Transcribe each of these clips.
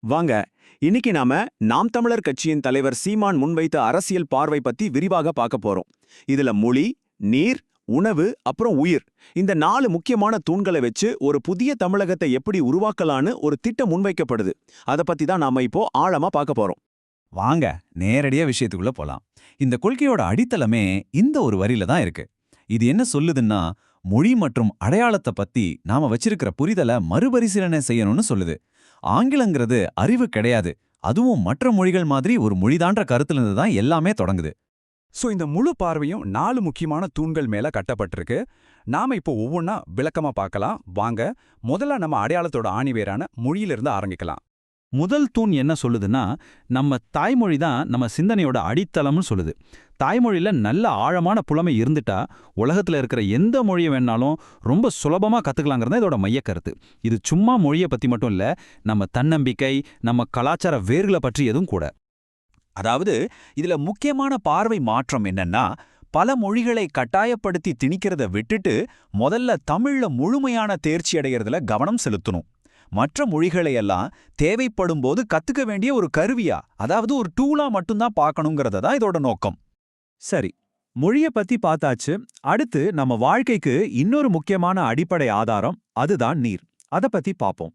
வாங்க, இன்னைக்கு நாம் தமிழர் கட்சியின் தலைவர் சீமான் முன்வைத்த அரசியல் பார்வை பத்தி விரிவாக பார்க்க போறோம். இதுல மொழி, நீர், உணவு, அப்புறம் உயிர், இந்த 4 முக்கியமான தூண்களை வச்சு ஒரு புதிய தமிழகத்தை எப்படி உருவாக்கலான்னு ஒரு திட்டம் முன்வைக்கப்படுது. அத பத்தி தான் நாம இப்போ ஆழமா பார்க்க போறோம். வாங்க நேரடியா விஷயத்துக்குள்ள போலாம். இந்த கொள்கையோட அடித்தளமே இந்த ஒரு வரியில தான் இருக்கு. இது என்ன சொல்லுதுன்னா, மொழி மற்றும் அடையாளத்தை பத்தி நாம வச்சிருக்கிற புரிதலை மறுபரிசீலனை செய்யணும்னு சொல்லுது. ஆங்கிலங்கிறது அறிவு கிடையாது, அதுவும் மற்ற மொழிகள் மாதிரி ஒரு மொழிதான்ற கருத்திலிருந்து தான் எல்லாமே தொடங்குது. இந்த முழு பார்வையும் 4 முக்கியமான தூண்கள் மேல கட்டப்பட்டிருக்கு. நாம இப்போ ஒவ்வொன்றா விளக்கமா பார்க்கலாம். வாங்க, முதல்ல நம்ம அடையாளத்தோட ஆணிவேரான மொழியிலிருந்து ஆரம்பிக்கலாம். முதல் தூண் என்ன சொல்லுதுன்னா, நம்ம தாய்மொழி தான் நம்ம சிந்தனையோட அடித்தளம்னு சொல்லுது. தாய்மொழியில நல்ல ஆழமான புலமை இருந்துட்டா உலகத்துல இருக்கிற எந்த மொழியை வேணாலும் ரொம்ப சுலபமா கத்துக்கலாங்கிறது இதோட மையக்கருத்து. இது சும்மா மொழியை பத்தி மட்டும் இல்ல, நம்ம தன்னம்பிக்கை, நம்ம கலாச்சார வேர்களை பற்றியதும் கூட. அதாவது இதுல முக்கியமான பார்வை மாற்றம் என்னன்னா, பல மொழிகளை கட்டாயப்படுத்தி திணிக்கிறத விட்டுட்டு முதல்ல தமிழ்ல முழுமையான தேர்ச்சி அடைகிறதுல கவனம் செலுத்தணும். மற்ற மொழிகளையெல்லாம் தேவைப்படும் போது கத்துக்க வேண்டிய ஒரு கருவியா, அதாவது ஒரு டூலா மட்டும்தான் பார்க்கணுங்கிறத தான் இதோட நோக்கம். சரி, மொழிய பத்தி பார்த்தாச்சு. அடுத்து நம்ம வாழ்க்கைக்கு இன்னொரு முக்கியமான அடிப்படை ஆதாரம், அதுதான் நீர். அத பத்தி பார்ப்போம்.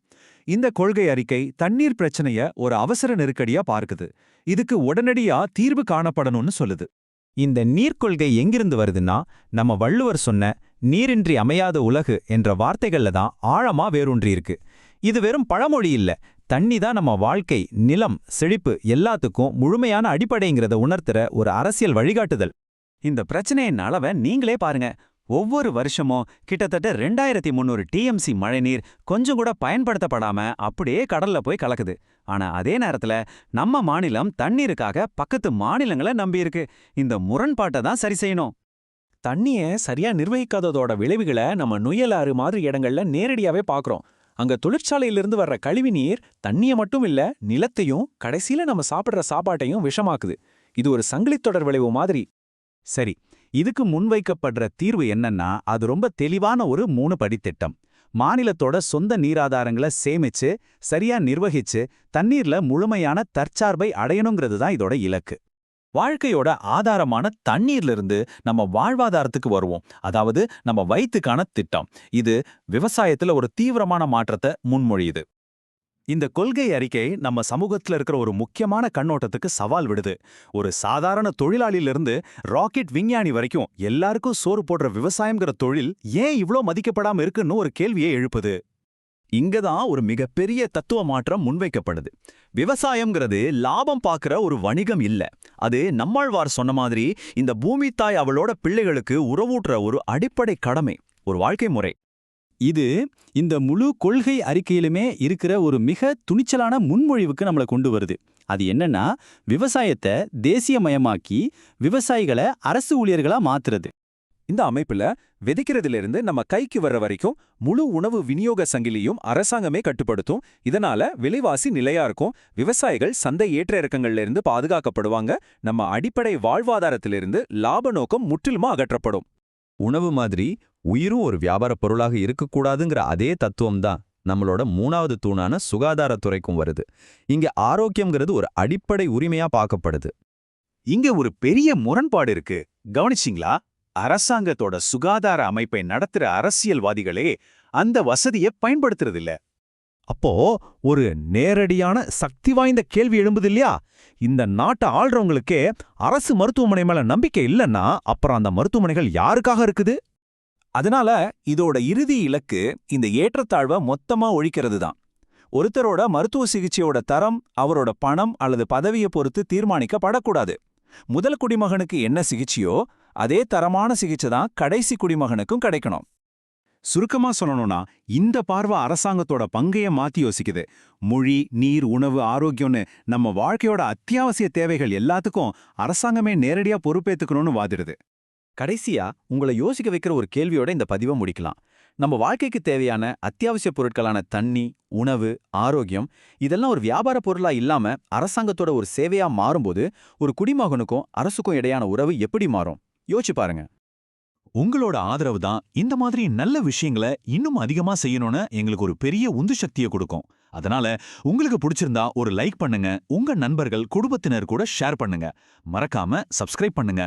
இந்த கொள்கை அறிக்கை தண்ணீர் பிரச்சனைய ஒரு அவசர நெருக்கடியா பார்க்குது. இதுக்கு உடனடியா தீர்வு காணப்படணும்னு சொல்லுது. இந்த நீர்க்கொள்கை எங்கிருந்து வருதுன்னா, நம்ம வள்ளுவர் சொன்ன நீரின்றி அமையாத உலகு என்ற வார்த்தைகள்ல தான் ஆழமா வேரூன்றி இருக்கு. இது வெறும் பழமொழி இல்ல, தண்ணி தான் நம்ம வாழ்க்கை, நிலம், செழிப்பு எல்லாத்துக்கும் முழுமையான அடிப்படைங்கிறத உணர்த்துற ஒரு அரசியல் வழிகாட்டுதல். இந்த பிரச்சனையின் அளவை நீங்களே பாருங்க. ஒவ்வொரு வருஷமும் கிட்டத்தட்ட 2300 டிஎம்சி மழைநீர் கொஞ்சம் கூட பயன்படுத்தப்படாம அப்படியே கடல்ல போய் கலக்குது. ஆனா அதே நேரத்துல நம்ம மாநிலம் தண்ணீருக்காக பக்கத்து மாநிலங்களை நம்பியிருக்கு. இந்த முரண்பாட்டை தான் சரி செய்யணும். தண்ணிய சரியா நிர்வகிக்காததோட விளைவுகளை நம்ம நுயலாறு மாதிரி இடங்கள்ல நேரடியாவே பார்க்கறோம். அங்க தொழிற்சாலையிலிருந்து வர்ற கழிவு நீர் தண்ணிய மட்டும் இல்ல, நிலத்தையும் கடைசியில நம்ம சாப்பிடுற சாப்பாட்டையும் விஷமாக்குது. இது ஒரு சங்கிலித் தொடர் விளைவு மாதிரி. சரி, இதுக்கு முன்வைக்கப்படுற தீர்வு என்னன்னா, அது ரொம்ப தெளிவான ஒரு 3 படி திட்டம். மாநிலத்தோட சொந்த நீராதாரங்களை சேமிச்சு சரியா நிர்வகிச்சு தண்ணீர்ல முழுமையான தற்சார்பை அடையணுங்கிறது தான் இதோட இலக்கு. வாழ்க்கையோட ஆதாரமான தண்ணீர்ல இருந்து நம்ம வாழ்வாதாரத்துக்கு வருவோம், அதாவது நம்ம வயிற்றுக்கான திட்டம். இது விவசாயத்துல ஒரு தீவிரமான மாற்றத்தை முன்மொழியுது. இந்த கொள்கை அறிக்கை நம்ம சமூகத்துல இருக்கிற ஒரு முக்கியமான கண்ணோட்டத்துக்கு சவால் விடுது. ஒரு சாதாரண தொழிலாளியிலிருந்து ராக்கெட் விஞ்ஞானி வரைக்கும் எல்லாருக்கும் சோறு போடுற விவசாயம்ங்கிற தொழில் ஏன் இவ்ளோ மதிக்கப்படாம இருக்குன்னு ஒரு கேள்வியை எழுப்புது. இங்கதான் ஒரு மிகப்பெரிய தத்துவ மாற்றம் முன்வைக்கப்படுது. விவசாயம்ங்கிறது லாபம் பார்க்கிற ஒரு வணிகம் இல்ல, அது நம்மாழ்வார் சொன்ன மாதிரி இந்த பூமி தாய் அவளோட பிள்ளைகளுக்கு உறவூட்டுற ஒரு அடிப்படை கடமை, ஒரு வாழ்க்கை முறை. இது இந்த முழு கொள்கை அறிக்கையிலுமே இருக்கிற ஒரு மிக துணிச்சலான முன்மொழிவுக்கு நம்மளை கொண்டு வருது. அது என்னன்னா, விவசாயத்தை தேசியமயமாக்கி விவசாயிகளை அரசு ஊழியர்களா மாத்துறது. இந்த அமைப்புல விதைக்கிறதிலிருந்து நம்ம கைக்கு வர்ற வரைக்கும் முழு உணவு விநியோக சங்கிலியும் அரசாங்கமே கட்டுப்படுத்தும். இதனால விலைவாசி நிலையா இருக்கும். விவசாயிகள் சந்தை ஏற்ற இறக்கங்கள்ல இருந்து பாதுகாக்கப்படுவாங்க. நம்ம அடிப்படை வாழ்வாதாரத்திலிருந்து லாப நோக்கம் முற்றிலுமா அகற்றப்படும். உணவு மாதிரி உயிரும் ஒரு வியாபார பொருளாக இருக்கக்கூடாதுங்கிற அதே தத்துவம் தான் நம்மளோட 3வது தூணான சுகாதாரத்துறைக்கும் வருது. இங்க ஆரோக்கியம்ங்கிறது ஒரு அடிப்படை உரிமையா பார்க்கப்படுது. இங்க ஒரு பெரிய முரண்பாடு இருக்கு, கவனிச்சிங்களா? அரசாங்கத்தோட சுகாதார அமைப்பை நடத்துற அரசியல்வாதிகளே அந்த வசதியை பயன்படுத்துறதில்ல. அப்போ ஒரு நேரடியான சக்தி வாய்ந்த கேள்வி எழும்புது இல்லையா? இந்த நாட்டை ஆள்றவங்களுக்கே அரசு மருத்துவமனை மேல நம்பிக்கை இல்லைன்னா அப்புறம் அந்த மருத்துவமனைகள் யாருக்காக இருக்குது? அதனால இதோட இறுதி இலக்கு இந்த ஏற்றத்தாழ்வை மொத்தமா ஒழிக்கிறது தான். ஒருத்தரோட மருத்துவ சிகிச்சையோட தரம் அவரோட பணம் அல்லது பதவியை பொறுத்து தீர்மானிக்கப்படக்கூடாது. முதல் குடிமகனுக்கு என்ன சிகிச்சையோ அதே தரமான சிகிச்சை தான் கடைசி குடிமகனுக்கும் கிடைக்கணும். சுருக்கமா சொல்லணும்னா, இந்த பார்வை அரசாங்கத்தோட பங்கைய மாத்தி யோசிக்குது. மொழி, நீர், உணவு, ஆரோக்கியம்னு நம்ம வாழ்க்கையோட அத்தியாவசிய தேவைகள் எல்லாத்துக்கும் அரசாங்கமே நேரடியா பொறுப்பேத்துக்கணும்னு வாதிடுது. கடைசியா உங்களை யோசிக்க வைக்கிற ஒரு கேள்வியோட இந்த பதிவை முடிக்கலாம். நம்ம வாழ்க்கைக்கு தேவையான அத்தியாவசிய பொருட்களான தண்ணி, உணவு, ஆரோக்கியம் இதெல்லாம் ஒரு வியாபார பொருளா இல்லாம அரசாங்கத்தோட ஒரு சேவையா மாறும்போது ஒரு குடிமகனுக்கும் அரசுக்கும் இடையான உறவு எப்படி மாறும்? யோசிச்சு பாருங்க. உங்களோட ஆதரவு தான் இந்த மாதிரி நல்ல விஷயங்களை இன்னும் அதிகமா செய்யணும்னு எங்களுக்கு ஒரு பெரிய உந்து சக்தியை கொடுக்கும். அதனால உங்களுக்கு பிடிச்சிருந்தா ஒரு லைக் பண்ணுங்க, உங்க நண்பர்கள் குடும்பத்தினர் கூட ஷேர் பண்ணுங்க. மறக்காம சப்ஸ்கிரைப் பண்ணுங்க.